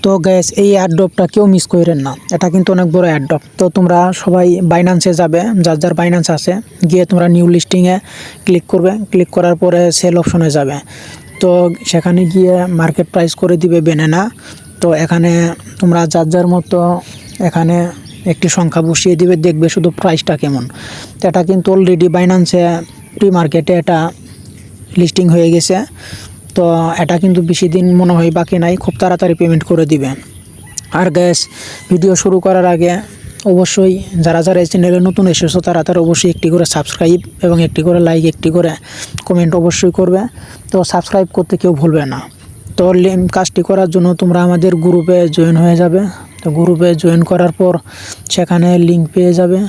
তো গ্যাস এই অ্যাড্রপটা কেউ মিস করেন না, এটা কিন্তু অনেক বড় অ্যাড্রপ। তো তোমরা সবাই বাইন্যান্সে যাবে, যার যার বাইন্যান্স আছে, গিয়ে তোমরা নিউ লিস্টিংয়ে ক্লিক করবে। ক্লিক করার পরে সেল অপশনে যাবে। তো সেখানে গিয়ে মার্কেট প্রাইস করে দিবে বেনানা। তো এখানে তোমরা যার যার মতো এখানে একটি সংখ্যা বসিয়ে দিবে, দেখবে শুধু প্রাইসটা কেমন। তো এটা কিন্তু অলরেডি বাইন্যান্সে প্রি মার্কেটে এটা লিস্টিং হয়ে গেছে। তো এটা কিন্তু বেশি দিন মনে হয় বাকি নাই, খুব তাড়াতাড়ি পেমেন্ট করে দিবে। আর গ্যাস, ভিডিও শুরু করার আগে অবশ্যই যারা যারা এই চ্যানেলে নতুন এসেছো তারা অবশ্যই একটি করে সাবস্ক্রাইব এবং একটি করে লাইক, একটি করে কমেন্ট অবশ্যই করবে। তো সাবস্ক্রাইব করতে কেউ ভুলবে না। তো কাজটি করার জন্য তোমরা আমাদের গ্রুপে জয়েন হয়ে যাবে। তো গ্রুপে জয়েন করার পর সেখানে লিঙ্ক পেয়ে যাবে।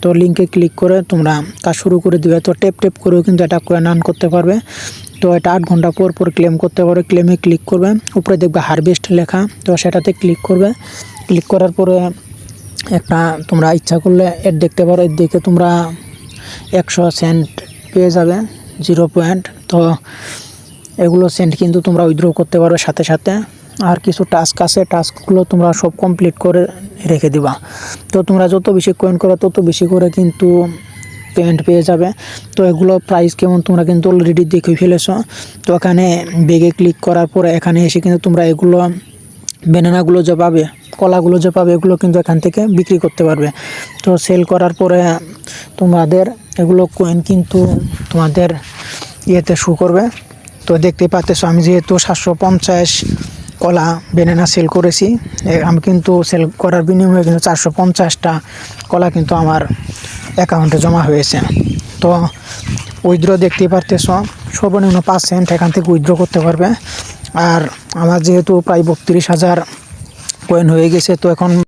তো লিঙ্কে ক্লিক করে তোমরা কাজ শুরু করে দিবে। তো টেপ করেও কিন্তু এটা কয়েন আর্ন করতে পারবে। তো এটা 8 ঘন্টা পর ক্লেম করতে পারবে। ক্লেমে ক্লিক করবে, উপরে দেখবে হারভেস্ট লেখা, তো সেটাতে ক্লিক করবে। ক্লিক করার পরে একটা তোমরা ইচ্ছা করলে এর দেখতে পারো, এর দেখে তোমরা 100 সেন্ট পেয়ে যাবে, 0 পয়েন্ট। তো এগুলো সেন্ট কিন্তু তোমরা উইথড্র করতে পারবে সাথে সাথে। আর কিছু টাস্ক আছে, টাস্কগুলো তোমরা সব কমপ্লিট করে রেখে দিবা। তো তোমরা যত বেশি কয়েন করো তত বেশি করে কিন্তু পেমেন্ট পেয়ে যাবে। তো এগুলো প্রাইস কেমন তোমরা কিন্তু অলরেডি দেখে ফেলেছো। তো এখানে বেগে ক্লিক করার পরে এখানে এসে কিন্তু তোমরা এগুলো ব্যানানাগুলো যে পাবে, কলাগুলো যে পাবে, এগুলো কিন্তু এখান থেকে বিক্রি করতে পারবে। তো সেল করার পরে তোমাদের এগুলো কয়েন কিন্তু তোমাদের ইয়েতে শো করবে। তো দেখতে পাচ্ছো আমি যেহেতু 750 কলা ব্যানানা সেল করেছি, আমি কিন্তু সেল করার বিনিময়ে কিন্তু 450টা কলা কিন্তু আমার অ্যাকাউন্টে জমা হয়েছে। তো উইথড্র দেখতেই পারতেছ, সর্বনিম্ন 5 সেন্ট এখান থেকে উইথড্র করতে পারবে। আর আমার যেহেতু প্রায় 32,000 কয়েন হয়ে গেছে, তো এখন